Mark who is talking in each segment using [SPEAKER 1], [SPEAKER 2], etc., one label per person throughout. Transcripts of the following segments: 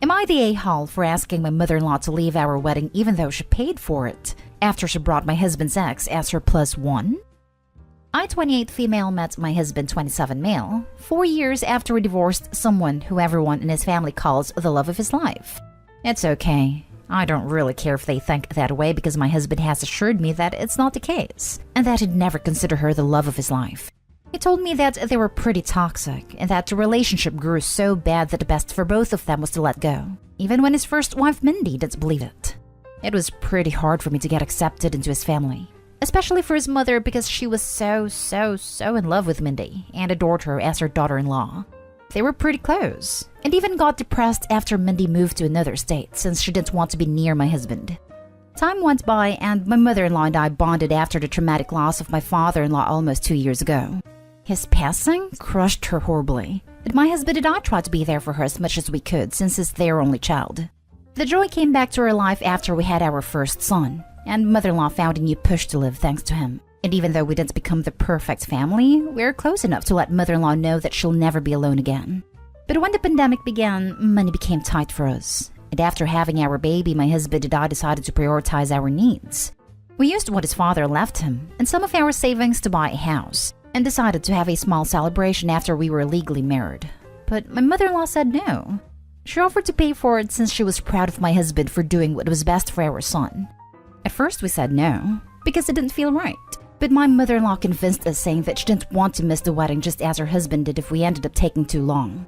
[SPEAKER 1] Am I the a-hole for asking my mother-in-law to leave our wedding even though she paid for it, after she brought my husband's ex as her +1? I, 28 female, met my husband, 27 male, 4 years after we divorced someone who everyone in his family calls the love of his life. It's okay. I don't really care if they think that way because my husband has assured me that it's not the case, and that he'd never consider her the love of his life. He told me that they were pretty toxic, and that the relationship grew so bad that the best for both of them was to let go, even when his first wife Mindy didn't believe it. It was pretty hard for me to get accepted into his family, especially for his mother because she was so in love with Mindy and adored her as her daughter-in-law. They were pretty close, and even got depressed after Mindy moved to another state since she didn't want to be near my husband. Time went by and my mother-in-law and I bonded after the traumatic loss of my father-in-law almost 2 years ago. His passing crushed her horribly, but my husband and I tried to be there for her as much as we could since he's their only child. The joy came back to her life after we had our first son, and mother-in-law found a new push to live thanks to him. And even though we didn't become the perfect family, we're close enough to let mother-in-law know that she'll never be alone again. But when the pandemic began, money became tight for us. And after having our baby, my husband and I decided to prioritize our needs. We used what his father left him and some of our savings to buy a house, and decided to have a small celebration after we were legally married. But my mother-in-law said no. She offered to pay for it since she was proud of my husband for doing what was best for our son. At first we said no, because it didn't feel right. But my mother-in-law convinced us, saying that she didn't want to miss the wedding just as her husband did if we ended up taking too long.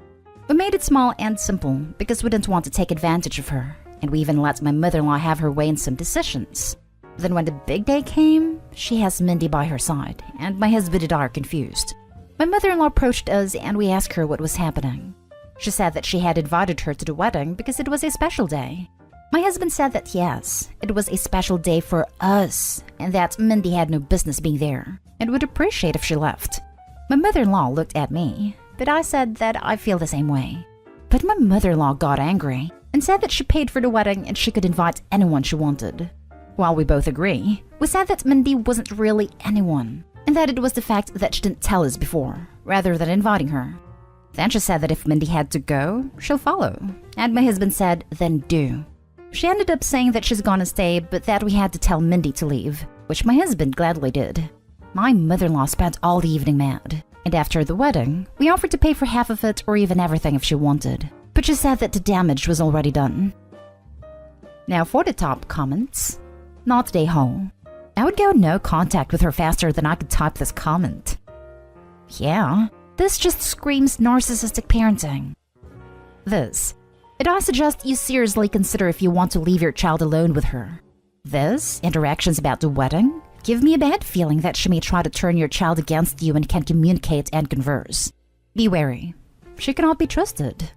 [SPEAKER 1] We made it small and simple because we didn't want to take advantage of her, and we even let my mother-in-law have her way in some decisions. Then when the big day came, she has Mindy by her side, and my husband and I are confused. My mother-in-law approached us and we asked her what was happening. She said that she had invited her to the wedding because it was a special day. My husband said that yes, it was a special day for us, and that Mindy had no business being there, and would appreciate if she left. My mother-in-law looked at me, but I said that I feel the same way. But my mother-in-law got angry, and said that she paid for the wedding and she could invite anyone she wanted. While we both agree, we said that Mindy wasn't really anyone, and that it was the fact that she didn't tell us before, rather than inviting her. Then she said that if Mindy had to go, she'll follow, and my husband said, then do. She ended up saying that she's gonna stay, but that we had to tell Mindy to leave, which my husband gladly did. My mother-in-law spent all the evening mad, and after the wedding, we offered to pay for half of it or even everything if she wanted, but she said that the damage was already done. Now for the top comments. Not day home. I would go no contact with her faster than I could type this comment. Yeah, this just screams narcissistic parenting. This. I suggest you seriously consider if you want to leave your child alone with her. This, interactions about the wedding, give me a bad feeling that she may try to turn your child against you and can communicate and converse. Be wary. She cannot be trusted.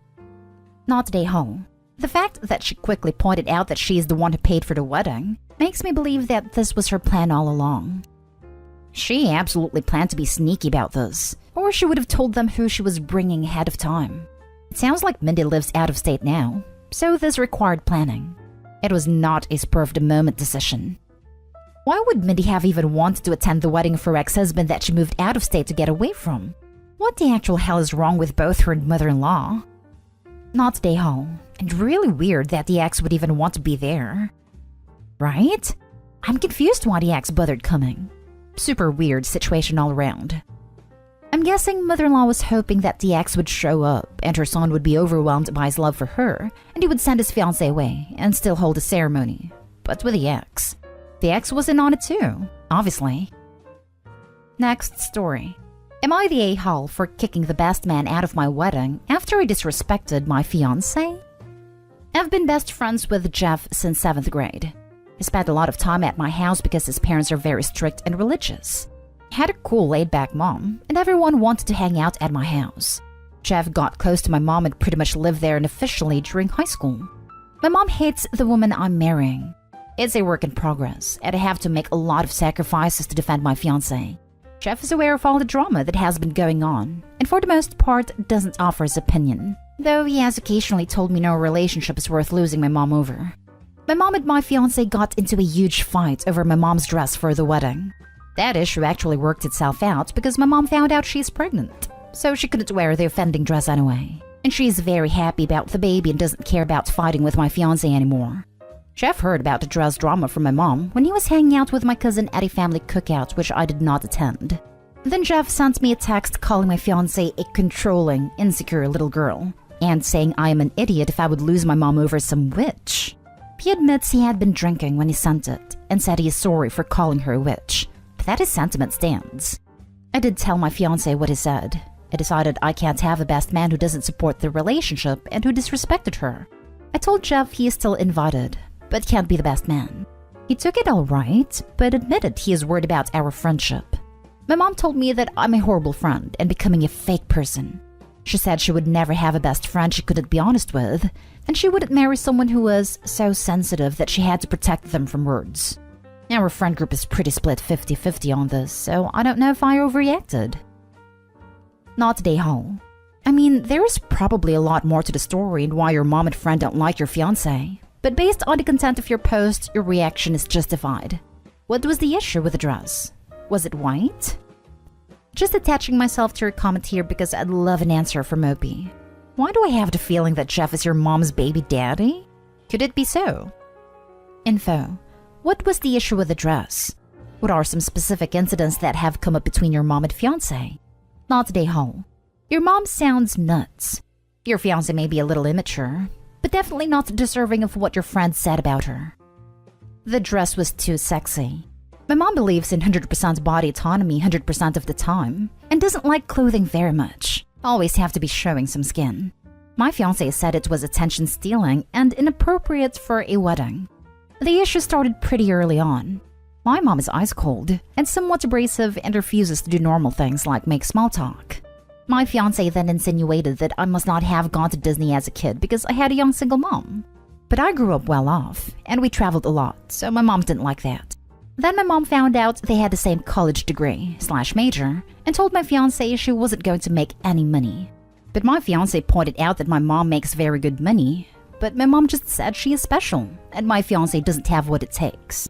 [SPEAKER 1] Not day home. The fact that she quickly pointed out that she is the one who paid for the wedding makes me believe that this was her plan all along. She absolutely planned to be sneaky about this, or she would have told them who she was bringing ahead of time. It sounds like Mindy lives out of state now, so this required planning. It was not a spur-of-the-moment decision. Why would Mindy have even wanted to attend the wedding of her ex-husband that she moved out of state to get away from? What the actual hell is wrong with both her and mother-in-law? Not day home, and really weird that the ex would even want to be there. Right? I'm confused why the ex bothered coming. Super weird situation all around. I'm guessing mother-in-law was hoping that the ex would show up and her son would be overwhelmed by his love for her and he would send his fiancée away and still hold a ceremony. But with the ex. The ex was in on it too, obviously. Next story. Am I the a-hole for kicking the best man out of my wedding after he disrespected my fiancé? I've been best friends with Jeff since 7th grade. He spent a lot of time at my house because his parents are very strict and religious. He had a cool laid-back mom, and everyone wanted to hang out at my house. Jeff got close to my mom and pretty much lived there unofficially during high school. My mom hates the woman I'm marrying. It's a work in progress, and I have to make a lot of sacrifices to defend my fiancé. Jeff is aware of all the drama that has been going on, and for the most part doesn't offer his opinion, though he has occasionally told me no relationship is worth losing my mom over. My mom and my fiancé got into a huge fight over my mom's dress for the wedding. That issue actually worked itself out because my mom found out she's pregnant, so she couldn't wear the offending dress anyway. And she's very happy about the baby and doesn't care about fighting with my fiancé anymore. Jeff heard about the dress drama from my mom when he was hanging out with my cousin at a family cookout, which I did not attend. Then Jeff sent me a text calling my fiancé a controlling, insecure little girl, and saying I am an idiot if I would lose my mom over some witch. He admits he had been drinking when he sent it, and said he is sorry for calling her a witch, but that his sentiment stands. I did tell my fiancé what he said. I decided I can't have a best man who doesn't support the relationship and who disrespected her. I told Jeff he is still invited, but can't be the best man. He took it all right, but admitted he is worried about our friendship. My mom told me that I'm a horrible friend and becoming a fake person. She said she would never have a best friend she couldn't be honest with, and she wouldn't marry someone who was so sensitive that she had to protect them from words. Our friend group is pretty split 50-50 on this, so I don't know if I overreacted. Not today, Hall. I mean, there is probably a lot more to the story and why your mom and friend don't like your fiancé, but based on the content of your post, your reaction is justified. What was the issue with the dress? Was it white? Just attaching myself to your comment here because I'd love an answer from Opie. Why do I have the feeling that Jeff is your mom's baby daddy? Could it be so? Info. What was the issue with the dress? What are some specific incidents that have come up between your mom and fiancé? Not today, Hall. Your mom sounds nuts. Your fiancé may be a little immature, but definitely not deserving of what your friend said about her. The dress was too sexy. My mom believes in 100% body autonomy 100% of the time, and doesn't like clothing very much. Always have to be showing some skin. My fiancé said it was attention stealing and inappropriate for a wedding. The issue started pretty early on. My mom is ice cold and somewhat abrasive and refuses to do normal things like make small talk. My fiancé then insinuated that I must not have gone to Disney as a kid because I had a young single mom. But I grew up well off, and we traveled a lot, so my mom didn't like that. Then my mom found out they had the same college degree/major and told my fiancé she wasn't going to make any money. But my fiancé pointed out that my mom makes very good money, but my mom just said she is special and my fiancé doesn't have what it takes.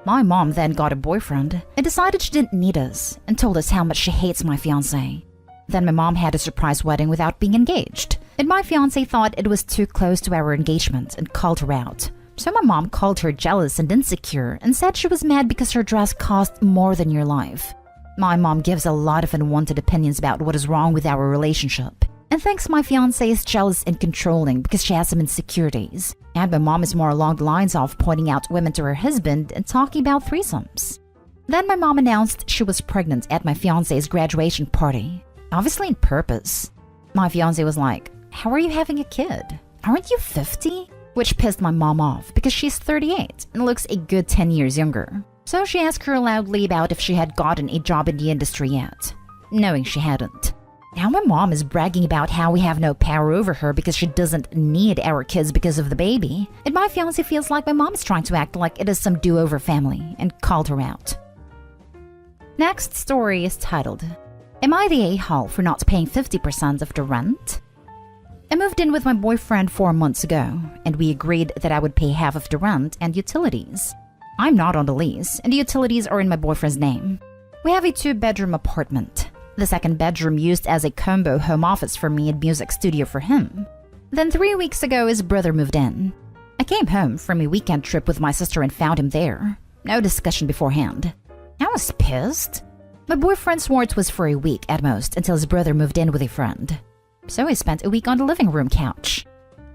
[SPEAKER 1] My mom then got a boyfriend and decided she didn't need us and told us how much she hates my fiancé. Then my mom had a surprise wedding without being engaged, and my fiancé thought it was too close to our engagement and called her out. So my mom called her jealous and insecure and said she was mad because her dress cost more than your life. My mom gives a lot of unwanted opinions about what is wrong with our relationship and thinks my fiancé is jealous and controlling because she has some insecurities. And my mom is more along the lines of pointing out women to her husband and talking about threesomes. Then my mom announced she was pregnant at my fiancé's graduation party, obviously on purpose. My fiancé was like, "How are you having a kid? Aren't you 50? Which pissed my mom off because she's 38 and looks a good 10 years younger. So she asked her loudly about if she had gotten a job in the industry yet, knowing she hadn't. Now my mom is bragging about how we have no power over her because she doesn't need our kids because of the baby, and my fiancé feels like my mom is trying to act like it is some do-over family and called her out. Next story is titled, Am I the a-hole for not paying 50% of the rent? I moved in with my boyfriend 4 months ago, and we agreed that I would pay half of the rent and utilities. I'm not on the lease, and the utilities are in my boyfriend's name. We have a 2-bedroom apartment. The second bedroom used as a combo home office for me and music studio for him. Then 3 weeks ago, his brother moved in. I came home from a weekend trip with my sister and found him there. No discussion beforehand. I was pissed. My boyfriend swore it was for a week at most until his brother moved in with a friend. So I spent a week on the living room couch.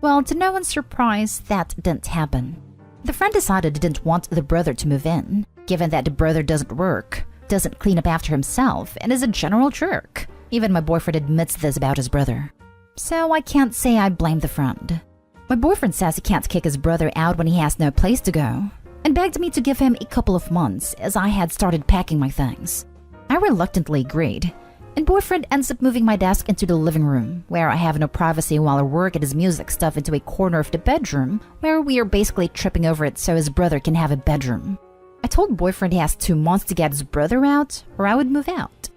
[SPEAKER 1] Well, to no one's surprise, that didn't happen. The friend decided he didn't want the brother to move in, given that the brother doesn't work, doesn't clean up after himself, and is a general jerk. Even my boyfriend admits this about his brother. So I can't say I blame the friend. My boyfriend says he can't kick his brother out when he has no place to go, and begged me to give him a couple of months as I had started packing my things. I reluctantly agreed, and boyfriend ends up moving my desk into the living room, where I have no privacy while I work and his music stuff into a corner of the bedroom, where we are basically tripping over it so his brother can have a bedroom. I told boyfriend he has 2 months to get his brother out, or I would move out.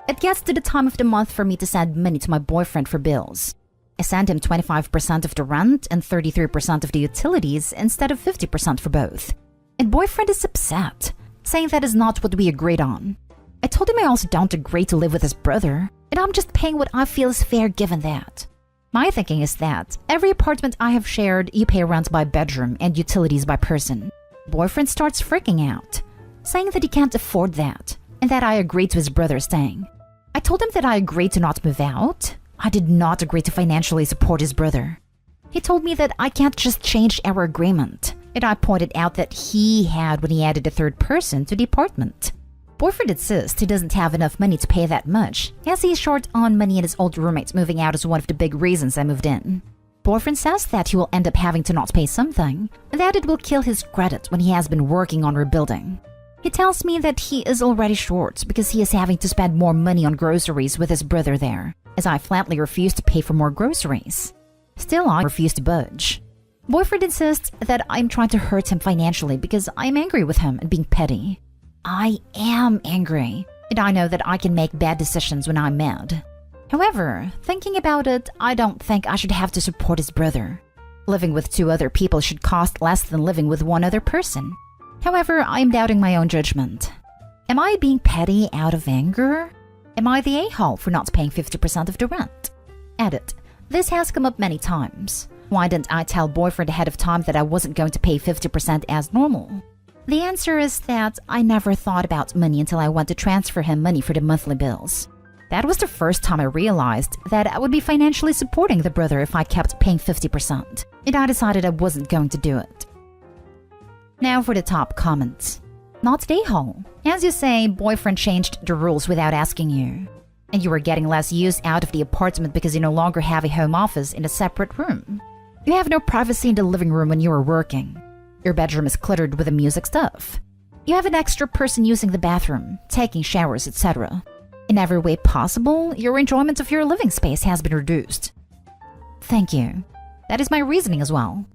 [SPEAKER 1] It gets to the time of the month for me to send money to my boyfriend for bills. I send him 25% of the rent and 33% of the utilities instead of 50% for both. And boyfriend is upset, saying that is not what we agreed on. I told him I also don't agree to live with his brother, and I'm just paying what I feel is fair given that. My thinking is that every apartment I have shared, you pay rent by bedroom and utilities by person. Boyfriend starts freaking out, saying that he can't afford that, and that I agreed to his brother staying. I told him that I agreed to not move out. I did not agree to financially support his brother. He told me that I can't just change our agreement, and I pointed out that he had when he added a third person to the apartment. Boyfriend insists he doesn't have enough money to pay that much, as he's short on money and his old roommates moving out is one of the big reasons I moved in. Boyfriend says that he will end up having to not pay something, and that it will kill his credit when he has been working on rebuilding. He tells me that he is already short because he is having to spend more money on groceries with his brother there, as I flatly refuse to pay for more groceries. Still, I refuse to budge. Boyfriend insists that I'm trying to hurt him financially because I'm angry with him and being petty. I am angry, and I know that I can make bad decisions when I'm mad. However, thinking about it, I don't think I should have to support his brother. Living with 2 other people should cost less than living with 1 other person. However, I'm doubting my own judgment. Am I being petty out of anger? Am I the a-hole for not paying 50% of the rent? Edit. This has come up many times. Why didn't I tell boyfriend ahead of time that I wasn't going to pay 50% as normal? The answer is that I never thought about money until I went to transfer him money for the monthly bills. That was the first time I realized that I would be financially supporting the brother if I kept paying 50%, and I decided I wasn't going to do it. Now for the top comments. Not the a-hole. As you say, boyfriend changed the rules without asking you. And you were getting less use out of the apartment because you no longer have a home office in a separate room. You have no privacy in the living room when you are working. Your bedroom is cluttered with the music stuff. You have an extra person using the bathroom, taking showers, etc. In every way possible, your enjoyment of your living space has been reduced. Thank you. That is my reasoning as well.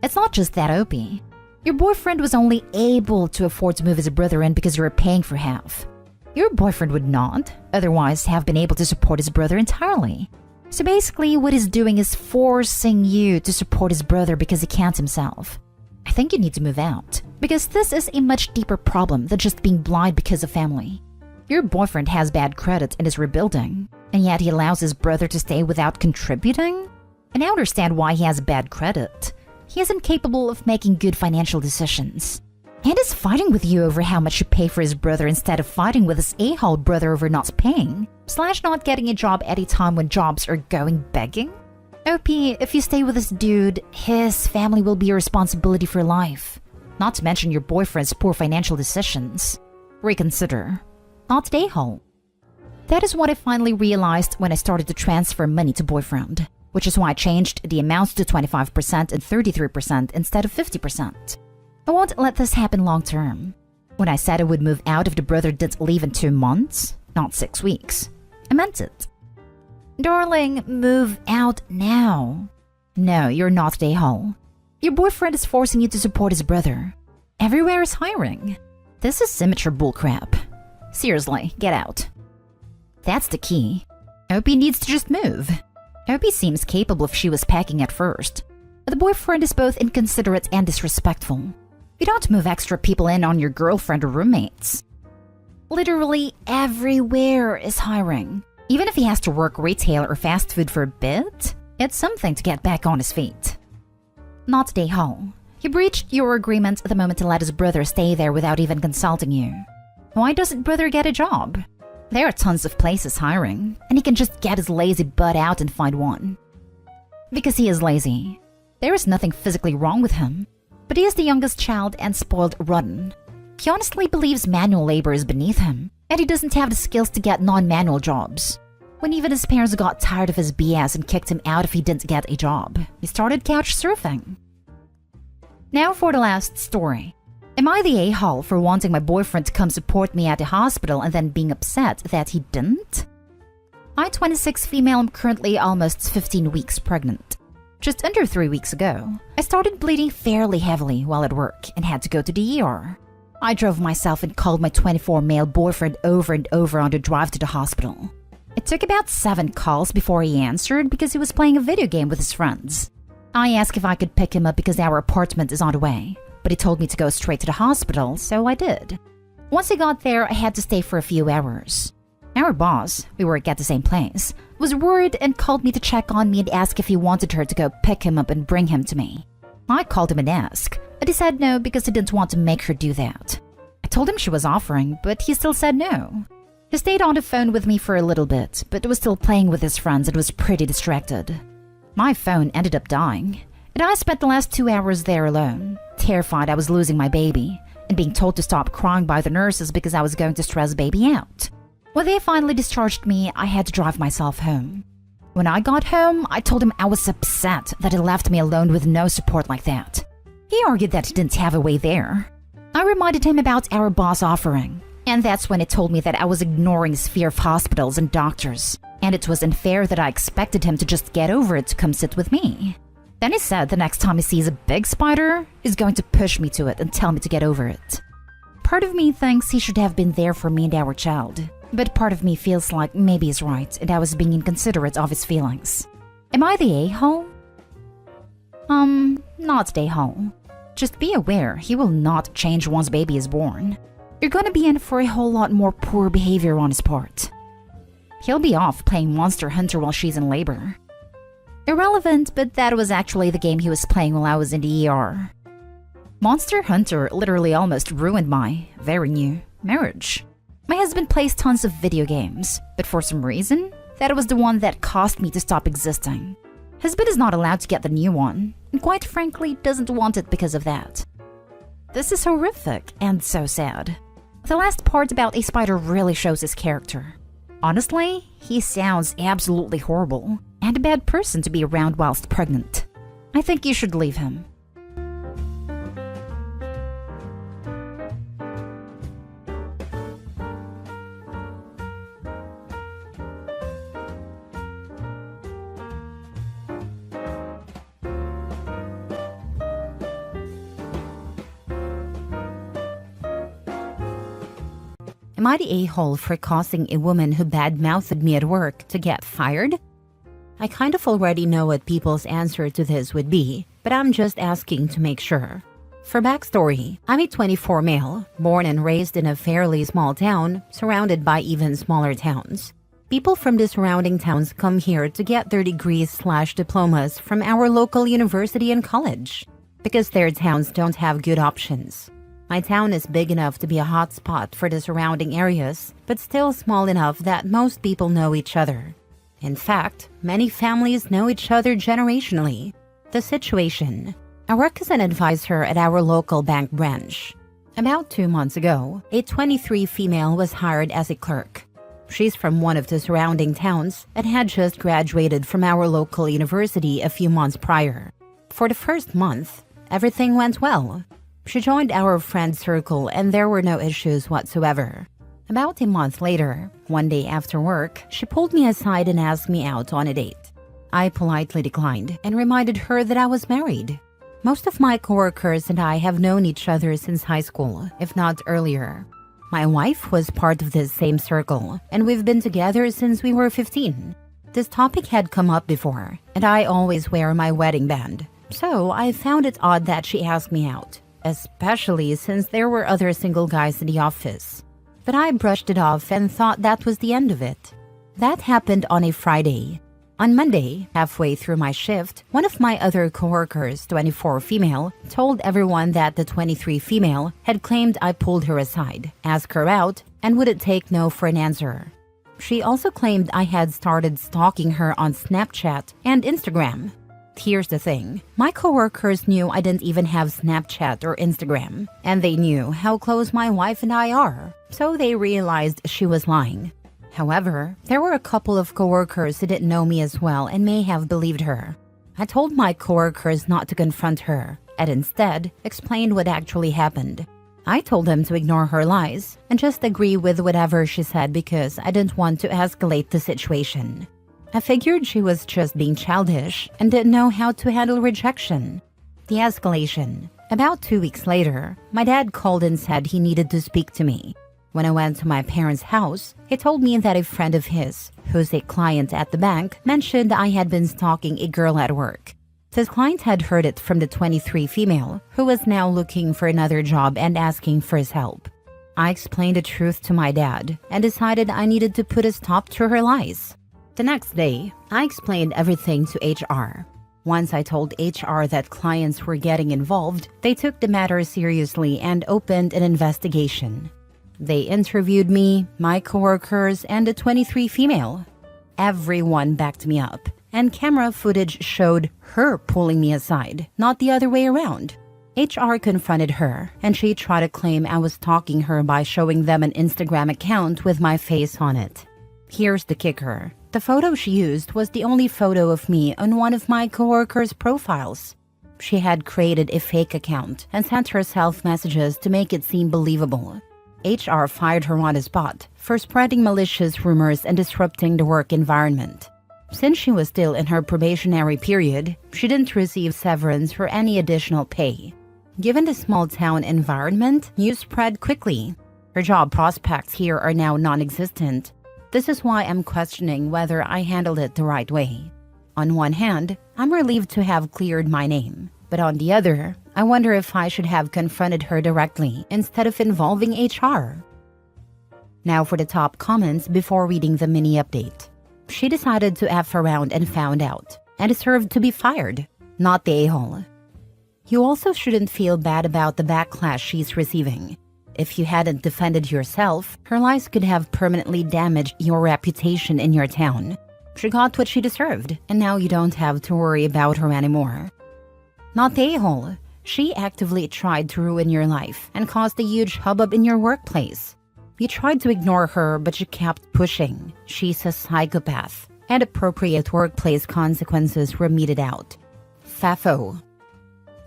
[SPEAKER 1] It's not just that, Opie. Your boyfriend was only able to afford to move his brother in because you were paying for half. Your boyfriend would not, otherwise have been able to support his brother entirely. So basically, what he's doing is forcing you to support his brother because he can't himself. I think you need to move out, because this is a much deeper problem than just being blind because of family. Your boyfriend has bad credit and is rebuilding, and yet he allows his brother to stay without contributing? And I understand why he has bad credit. He is incapable of making good financial decisions. And is fighting with you over how much you pay for his brother instead of fighting with his a-hole brother over not paying, / not getting a job at a time when jobs are going begging? OP, if you stay with this dude, his family will be your responsibility for life. Not to mention your boyfriend's poor financial decisions. Reconsider. Not the a-hole. That is what I finally realized when I started to transfer money to boyfriend, which is why I changed the amounts to 25% and 33% instead of 50%. I won't let this happen long term. When I said I would move out if the brother didn't leave in 2 months, not 6 weeks, I meant it. Darling, move out now. No, you're not the a-hole. Your boyfriend is forcing you to support his brother. Everywhere is hiring. This is immature bullcrap. Seriously, get out. That's the key. Opie needs to just move. Opie seems capable if she was packing at first. But the boyfriend is both inconsiderate and disrespectful. You don't move extra people in on your girlfriend or roommates. Literally everywhere is hiring. Even if he has to work retail or fast food for a bit, it's something to get back on his feet. Not the a-hole. You breached your agreement the moment to let his brother stay there without even consulting you. Why doesn't brother get a job? There are tons of places hiring, and he can just get his lazy butt out and find one. Because he is lazy. There is nothing physically wrong with him, but he is the youngest child and spoiled rotten. He honestly believes manual labor is beneath him, and he doesn't have the skills to get non-manual jobs. When even his parents got tired of his BS and kicked him out if he didn't get a job, he started couch surfing. Now for the last story. Am I the a-hole for wanting my boyfriend to come support me at the hospital and then being upset that he didn't? I'm 26 female, I'm currently almost 15 weeks pregnant. Just under 3 weeks ago, I started bleeding fairly heavily while at work and had to go to the ER. I drove myself and called my 24 male boyfriend over and over on the drive to the hospital. It took about 7 calls before he answered because he was playing a video game with his friends. I asked if I could pick him up because our apartment is on the way, but he told me to go straight to the hospital, so I did. Once I got there, I had to stay for a few hours. Our boss, we work at the same place, was worried and called me to check on me and ask if he wanted her to go pick him up and bring him to me. I called him and asked, but he said no because he didn't want to make her do that. I told him she was offering, but he still said no. He stayed on the phone with me for a little bit, but was still playing with his friends and was pretty distracted. My phone ended up dying, and I spent the last 2 hours there alone, terrified I was losing my baby, and being told to stop crying by the nurses because I was going to stress baby out. When they finally discharged me, I had to drive myself home. When I got home, I told him I was upset that he left me alone with no support like that. He argued that he didn't have a way there. I reminded him about our boss offering, and that's when he told me that I was ignoring his fear of hospitals and doctors, and it was unfair that I expected him to just get over it to come sit with me. Then he said the next time he sees a big spider, he's going to push me to it and tell me to get over it. Part of me thinks he should have been there for me and our child, but part of me feels like maybe he's right and I was being inconsiderate of his feelings. Am I the a-hole? Not the a-hole. Just be aware he will not change once baby is born. You're gonna be in for a whole lot more poor behavior on his part. He'll be off playing Monster Hunter while she's in labor. Irrelevant, but that was actually the game he was playing while I was in the ER. Monster Hunter literally almost ruined my, very new, marriage. My husband plays tons of video games, but for some reason, that was the one that caused me to stop existing. Husband is not allowed to get the new one, and quite frankly doesn't want it because of that. This is horrific and so sad. The last part about a spider really shows his character. Honestly, he sounds absolutely horrible, and a bad person to be around whilst pregnant. I think you should leave him. Am I the a-hole for causing a woman who bad-mouthed me at work to get fired? I kind of already know what people's answer to this would be, but I'm just asking to make sure. For backstory, I'm a 24 male, born and raised in a fairly small town, surrounded by even smaller towns. People from the surrounding towns come here to get their degrees/diplomas from our local university and college, because their towns don't have good options. My town is big enough to be a hot spot for the surrounding areas, but still small enough that most people know each other. In fact, many families know each other generationally. The situation. I work as an advisor at our local bank branch. About 2 months ago, a 23 female was hired as a clerk. She's from one of the surrounding towns and had just graduated from our local university a few months prior. For the first month, everything went well. She joined our friend circle and there were no issues whatsoever. About a month later, one day after work, she pulled me aside and asked me out on a date. I politely declined and reminded her that I was married. Most of my coworkers and I have known each other since high school, if not earlier. My wife was part of this same circle, and we've been together since we were 15. This topic had come up before, and I always wear my wedding band, so I found it odd that she asked me out, especially since there were other single guys in the office. But I brushed it off and thought that was the end of it. That happened on a Friday. On Monday, halfway through my shift, one of my other coworkers, 24 female, told everyone that the 23 female had claimed I pulled her aside, asked her out, and wouldn't take no for an answer. She also claimed I had started stalking her on Snapchat and Instagram. Here's the thing, my coworkers knew I didn't even have Snapchat or Instagram, and they knew how close my wife and I are, so they realized she was lying. However, there were a couple of coworkers who didn't know me as well and may have believed her. I told my coworkers not to confront her, and instead explained what actually happened. I told them to ignore her lies and just agree with whatever she said because I didn't want to escalate the situation. I figured she was just being childish and didn't know how to handle rejection. The escalation. About 2 weeks later, my dad called and said he needed to speak to me. When I went to my parents' house, he told me that a friend of his, who's a client at the bank, mentioned I had been stalking a girl at work. This client had heard it from the 23 female, who was now looking for another job and asking for his help. I explained the truth to my dad and decided I needed to put a stop to her lies.
[SPEAKER 2] The next day, I explained everything to HR. Once I told HR that clients were getting involved, they took the matter seriously and opened an investigation. They interviewed me, my coworkers, and a 23 female. Everyone backed me up, and camera footage showed her pulling me aside, not the other way around. HR confronted her, and she tried to claim I was stalking her by showing them an Instagram account with my face on it. Here's the kicker. The photo she used was the only photo of me on one of my coworkers' profiles. She had created a fake account and sent herself messages to make it seem believable. HR fired her on the spot for spreading malicious rumors and disrupting the work environment. Since she was still in her probationary period, she didn't receive severance or any additional pay. Given the small-town environment, news spread quickly. Her job prospects here are now non-existent. This is why I'm questioning whether I handled it the right way. On one hand, I'm relieved to have cleared my name. But on the other, I wonder if I should have confronted her directly instead of involving HR. Now for the top comments before reading the mini update. She decided to F around and found out, and deserved to be fired, not the a-hole. You also shouldn't feel bad about the backlash she's receiving. If you hadn't defended yourself, her lies could have permanently damaged your reputation in your town. She got what she deserved, and now you don't have to worry about her anymore. Not the a-hole. She actively tried to ruin your life and caused a huge hubbub in your workplace. You tried to ignore her, but she kept pushing. She's a psychopath, and appropriate workplace consequences were meted out. Fafo.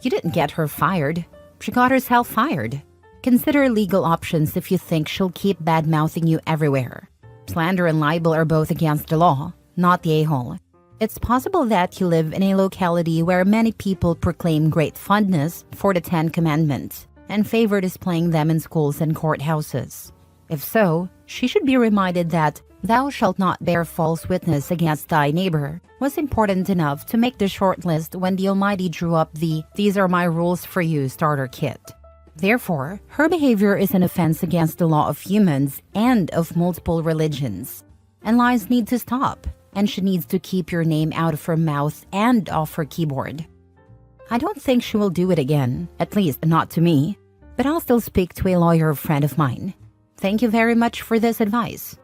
[SPEAKER 2] You didn't get her fired. She got herself fired. Consider legal options if you think she'll keep bad-mouthing you everywhere. Slander and libel are both against the law, not the a-hole. It's possible that you live in a locality where many people proclaim great fondness for the 10 Commandments and favor displaying them in schools and courthouses. If so, she should be reminded that "thou shalt not bear false witness against thy neighbor" was important enough to make the short list when the Almighty drew up the "these are my rules for you" starter kit. Therefore, her behavior is an offense against the law of humans and of multiple religions. And lies need to stop, and she needs to keep your name out of her mouth and off her keyboard. I don't think she will do it again, at least not to me, but I'll still speak to a lawyer friend of mine. Thank you very much for this advice.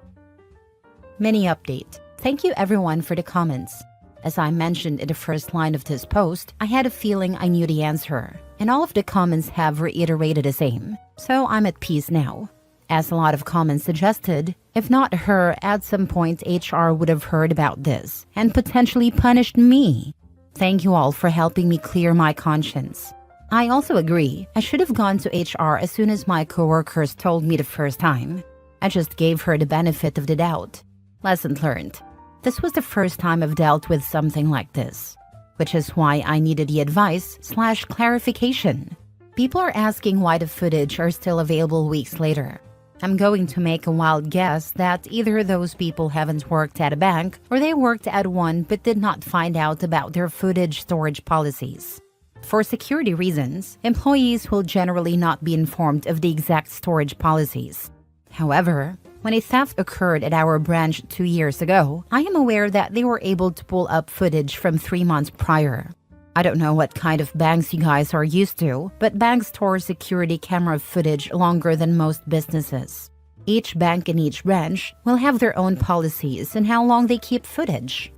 [SPEAKER 2] Mini update. Thank you everyone for the comments. As I mentioned in the first line of this post, I had a feeling I knew the answer, and all of the comments have reiterated the same, so I'm at peace now. As a lot of comments suggested, if not her, at some point HR would have heard about this and potentially punished me. Thank you all for helping me clear my conscience. I also agree, I should have gone to HR as soon as my coworkers told me the first time. I just gave her the benefit of the doubt. Lesson learned. This was the first time I've dealt with something like this, which is why I needed the advice/clarification. People are asking why the footage are still available weeks later. I'm going to make a wild guess that either those people haven't worked at a bank or they worked at one but did not find out about their footage storage policies. For security reasons, employees will generally not be informed of the exact storage policies. However, when a theft occurred at our branch 2 years ago, I am aware that they were able to pull up footage from 3 months prior. I don't know what kind of banks you guys are used to, but banks store security camera footage longer than most businesses. Each bank and each branch will have their own policies and how long they keep footage.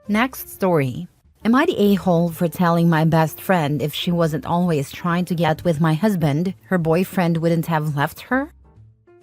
[SPEAKER 2] Next story. Am I the a-hole for telling my best friend if she wasn't always trying to get with my husband, her boyfriend wouldn't have left her?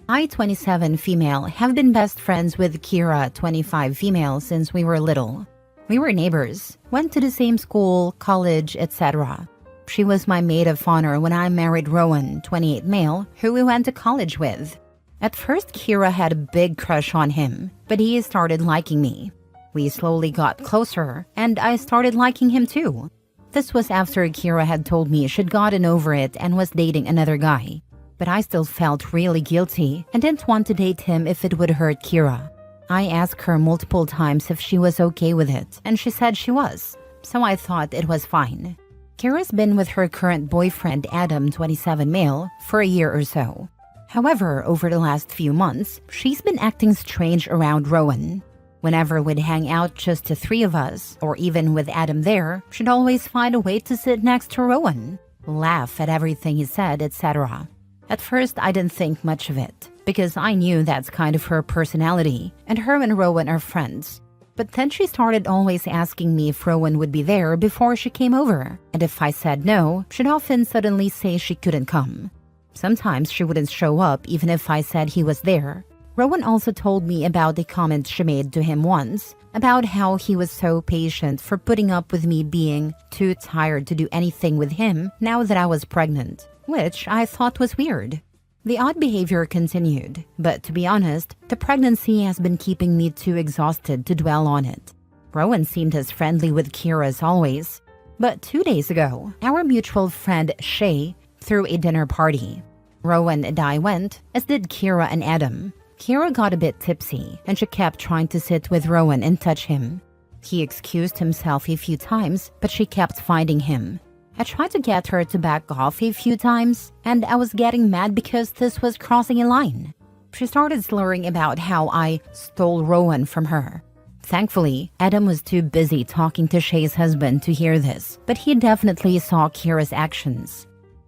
[SPEAKER 2] I, 27 female, have been best friends with Kira, 25 female, since we were little. We were neighbors, went to the same school, college, etc. She was my maid of honor when I married Rowan, 28 male, who we went to college with. At first, Kira had a big crush on him, but he started liking me. We slowly got closer, and I started liking him too. This was after Kira had told me she'd gotten over it and was dating another guy. But I still felt really guilty and didn't want to date him if it would hurt Kira. I asked her multiple times if she was okay with it, and she said she was, so I thought it was fine. Kira's been with her current boyfriend Adam, 27 male, for a year or so. However, over the last few months, she's been acting strange around Rowan. Whenever we'd hang out just the three of us, or even with Adam there, she'd always find a way to sit next to Rowan, laugh at everything he said, etc. At first, I didn't think much of it, because I knew that's kind of her personality, and her and Rowan are friends. But then she started always asking me if Rowan would be there before she came over, and if I said no, she'd often suddenly say she couldn't come. Sometimes she wouldn't show up even if I said he was there. Rowan also told me about the comment she made to him once, about how he was so patient for putting up with me being too tired to do anything with him now that I was pregnant, which I thought was weird. The odd behavior continued, but to be honest, the pregnancy has been keeping me too exhausted to dwell on it. Rowan seemed as friendly with Kira as always, but 2 days ago, our mutual friend Shay threw a dinner party. Rowan and I went, as did Kira and Adam. Kira got a bit tipsy, and she kept trying to sit with Rowan and touch him. He excused himself a few times, but she kept finding him. I tried to get her to back off a few times, and I was getting mad because this was crossing a line. She started slurring about how I stole Rowan from her. Thankfully, Adam was too busy talking to Shay's husband to hear this, but he definitely saw Kira's actions.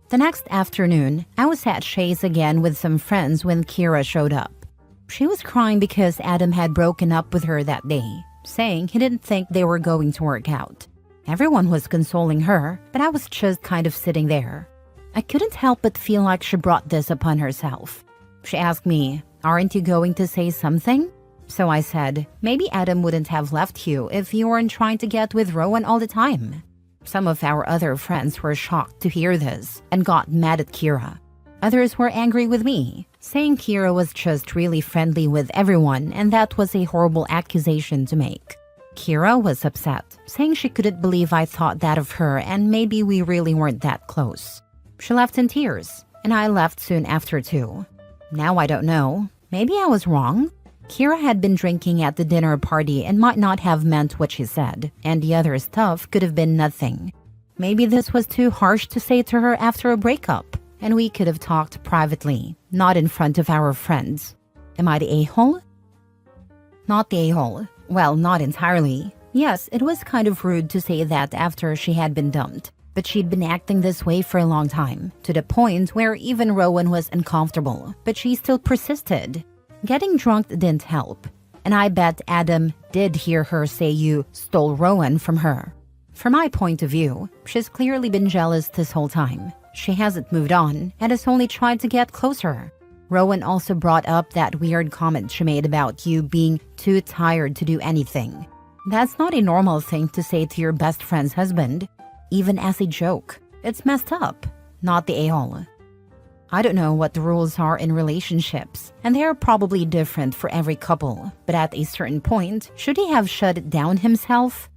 [SPEAKER 2] The next afternoon, I was at Shay's again with some friends when Kira showed up. She was crying because Adam had broken up with her that day, saying he didn't think they were going to work out. Everyone was consoling her, but I was just kind of sitting there. I couldn't help but feel like she brought this upon herself. She asked me, "Aren't you going to say something?" So I said, maybe Adam wouldn't have left you if you weren't trying to get with Rowan all the time. Some of our other friends were shocked to hear this and got mad at Kira. Others were angry with me, saying Kira was just really friendly with everyone and that was a horrible accusation to make. Kira was upset, saying she couldn't believe I thought that of her and maybe we really weren't that close. She left in tears, and I left soon after too. Now I don't know. Maybe I was wrong? Kira had been drinking at the dinner party and might not have meant what she said, and the other stuff could have been nothing. Maybe this was too harsh to say to her after a breakup, and we could have talked privately, not in front of our friends. Am I the a-hole? Not the a-hole. Well, not entirely. Yes, it was kind of rude to say that after she had been dumped, but she'd been acting this way for a long time, to the point where even Rowan was uncomfortable, but she still persisted. Getting drunk didn't help, and I bet Adam did hear her say you stole Rowan from her. From my point of view, she's clearly been jealous this whole time. She hasn't moved on and has only tried to get closer. Rowan also brought up that weird comment she made about you being too tired to do anything. That's not a normal thing to say to your best friend's husband, even as a joke. It's messed up, not the a-hole. I don't know what the rules are in relationships, and they are probably different for every couple, but at a certain point, should he have shut it down himself?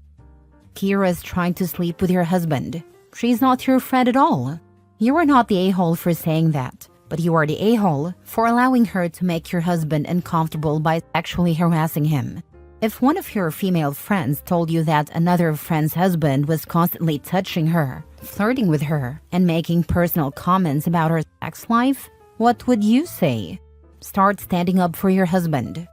[SPEAKER 2] Kira's trying to sleep with your husband. She's not your friend at all. You are not the a-hole for saying that, but you are the a-hole for allowing her to make your husband uncomfortable by sexually harassing him. If one of your female friends told you that another friend's husband was constantly touching her, flirting with her, and making personal comments about her sex life, what would you say? Start standing up for your husband.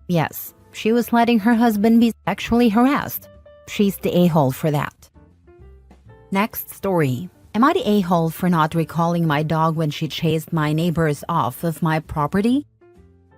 [SPEAKER 2] Yes, she was letting her husband be sexually harassed. She's the a-hole for that. Next story. Am I the a-hole for not recalling my dog when she chased my neighbors off of my property?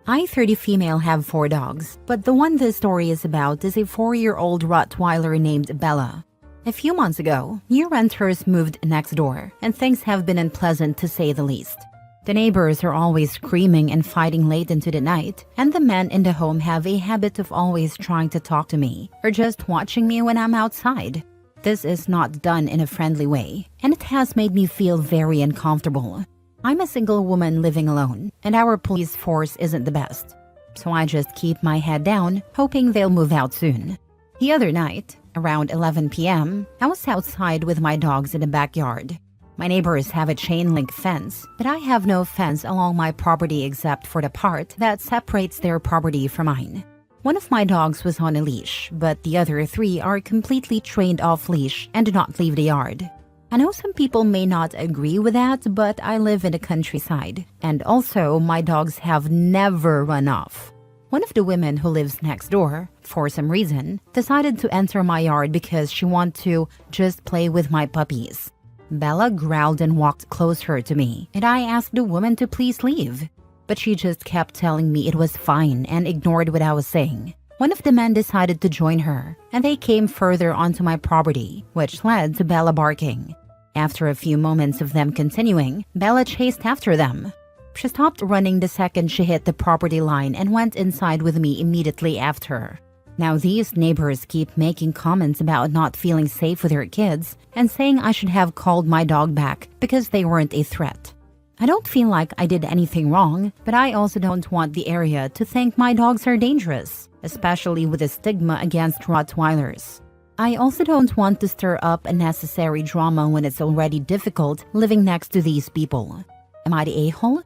[SPEAKER 2] I, 30 female, have 4 dogs, but the one this story is about is a 4-year-old Rottweiler named Bella. A few months ago, new renters moved next door, and things have been unpleasant to say the least. The neighbors are always screaming and fighting late into the night, and the men in the home have a habit of always trying to talk to me, or just watching me when I'm outside. This is not done in a friendly way, and it has made me feel very uncomfortable. I'm a single woman living alone, and our police force isn't the best. So I just keep my head down, hoping they'll move out soon. The other night, around 11 p.m., I was outside with my dogs in the backyard. My neighbors have a chain-link fence, but I have no fence along my property except for the part that separates their property from mine. One of my dogs was on a leash, but the other 3 are completely trained off-leash and do not leave the yard. I know some people may not agree with that, but I live in the countryside, and also my dogs have never run off. One of the women who lives next door, for some reason, decided to enter my yard because she wanted to just play with my puppies. Bella growled and walked closer to me, and I asked the woman to please leave. But she just kept telling me it was fine and ignored what I was saying. One of the men decided to join her, and they came further onto my property, which led to Bella barking. After a few moments of them continuing, Bella chased after them. She stopped running the second she hit the property line and went inside with me immediately after. Now these neighbors keep making comments about not feeling safe with their kids and saying I should have called my dog back because they weren't a threat. I don't feel like I did anything wrong, but I also don't want the area to think my dogs are dangerous, especially with the stigma against Rottweilers. I also don't want to stir up unnecessary drama when it's already difficult living next to these people. Am I the a-hole?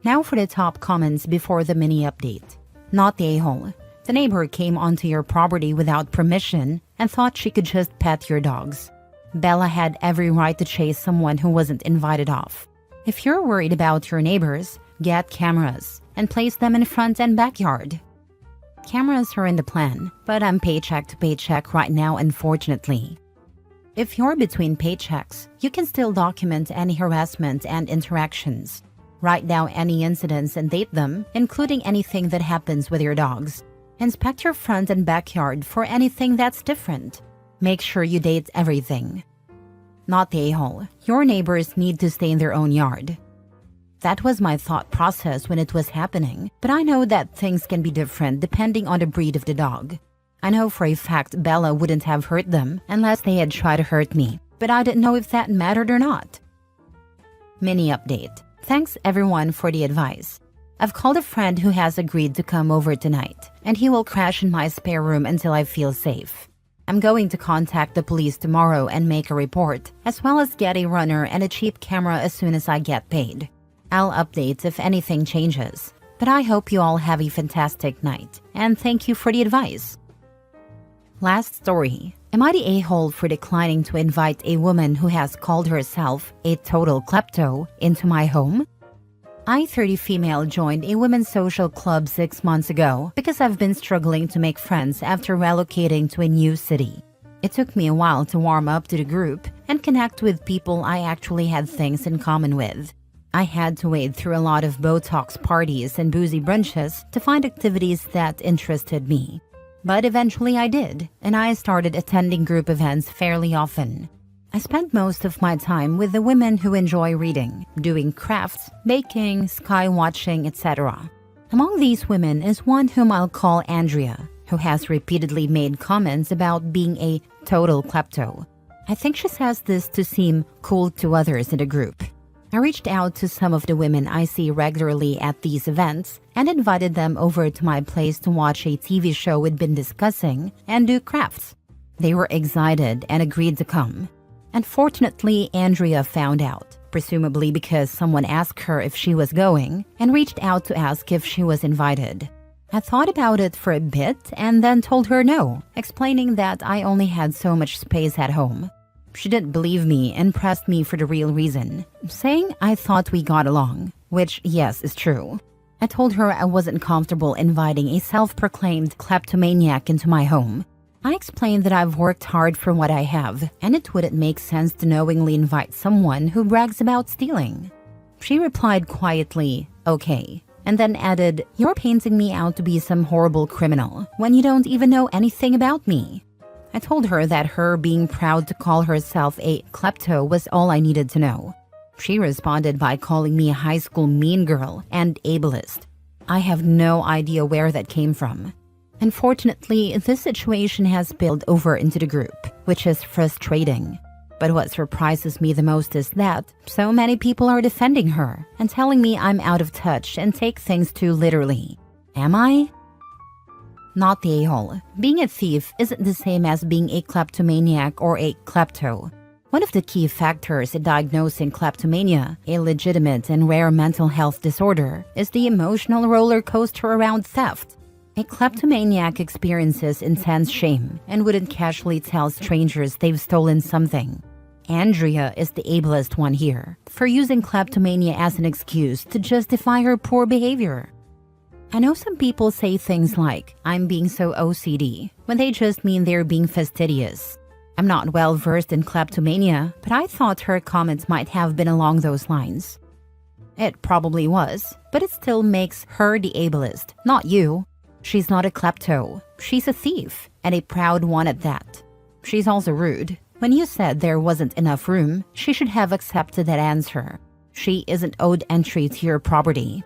[SPEAKER 2] Now for the top comments before the mini update. Not the a-hole. The neighbor came onto your property without permission and thought she could just pet your dogs. Bella had every right to chase someone who wasn't invited off. If you're worried about your neighbors, get cameras and place them in front and backyard. Cameras are in the plan, but I'm paycheck to paycheck right now, unfortunately. If you're between paychecks, you can still document any harassment and interactions. Write down any incidents and date them, including anything that happens with your dogs. Inspect your front and backyard for anything that's different. Make sure you date everything. Not the a-hole. Your neighbors need to stay in their own yard. That was my thought process when it was happening, but I know that things can be different depending on the breed of the dog. I know for a fact Bella wouldn't have hurt them unless they had tried to hurt me, but I didn't know if that mattered or not. Mini update. Thanks everyone for the advice. I've called a friend who has agreed to come over tonight, and he will crash in my spare room until I feel safe. I'm going to contact the police tomorrow and make a report, as well as get a runner and a cheap camera as soon as I get paid. I'll update if anything changes, but I hope you all have a fantastic night, and thank you for the advice. Last story. Am I the a-hole for declining to invite a woman who has called herself a total klepto into my home? I, 30 female, joined a women's social club 6 months ago because I've been struggling to make friends after relocating to a new city. It took me a while to warm up to the group and connect with people I actually had things in common with. I had to wade through a lot of Botox parties and boozy brunches to find activities that interested me. But eventually I did, and I started attending group events fairly often. I spent most of my time with the women who enjoy reading, doing crafts, baking, sky watching, etc. Among these women is one whom I'll call Andrea, who has repeatedly made comments about being a total klepto. I think she says this to seem cool to others in the group. I reached out to some of the women I see regularly at these events and invited them over to my place to watch a TV show we'd been discussing and do crafts. They were excited and agreed to come. Unfortunately, Andrea found out, presumably because someone asked her if she was going and reached out to ask if she was invited. I thought about it for a bit and then told her no, explaining that I only had so much space at home. She didn't believe me and pressed me for the real reason, saying I thought we got along, which, yes, is true. I told her I wasn't comfortable inviting a self-proclaimed kleptomaniac into my home. I explained that I've worked hard for what I have, and it wouldn't make sense to knowingly invite someone who brags about stealing. She replied quietly, okay, and then added, "You're painting me out to be some horrible criminal when you don't even know anything about me." I told her that her being proud to call herself a klepto was all I needed to know. She responded by calling me a high school mean girl and ableist. I have no idea where that came from. Unfortunately, this situation has spilled over into the group, which is frustrating. But what surprises me the most is that so many people are defending her and telling me I'm out of touch and take things too literally. Am I? Not the a-hole. Being a thief isn't the same as being a kleptomaniac or a klepto. One of the key factors in diagnosing kleptomania, a legitimate and rare mental health disorder, is the emotional roller coaster around theft. A kleptomaniac experiences intense shame and wouldn't casually tell strangers they've stolen something. Andrea is the ableist one here, for using kleptomania as an excuse to justify her poor behavior. I know some people say things like, I'm being so OCD, when they just mean they're being fastidious. I'm not well versed in kleptomania, but I thought her comments might have been along those lines. It probably was, but it still makes her the ableist, not you. She's not a klepto, she's a thief, and a proud one at that. She's also rude. When you said there wasn't enough room, she should have accepted that answer. She isn't owed entry to your property.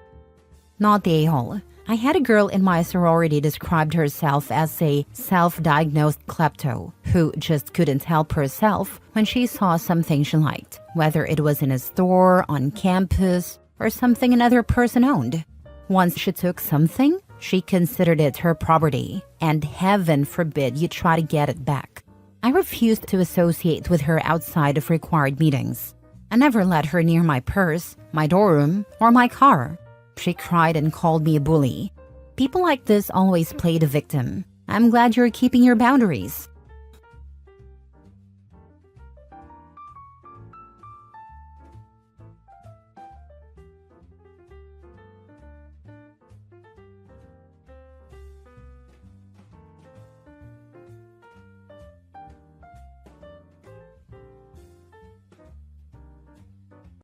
[SPEAKER 2] Not the a-hole. I had a girl in my sorority described herself as a self-diagnosed klepto who just couldn't help herself when she saw something she liked, whether it was in a store, on campus, or something another person owned. Once she took something, she considered it her property, and heaven forbid you try to get it back. I refused to associate with her outside of required meetings. I never let her near my purse, my dorm, or my car. She cried and called me a bully. People like this always play the victim. I'm glad you're keeping your boundaries.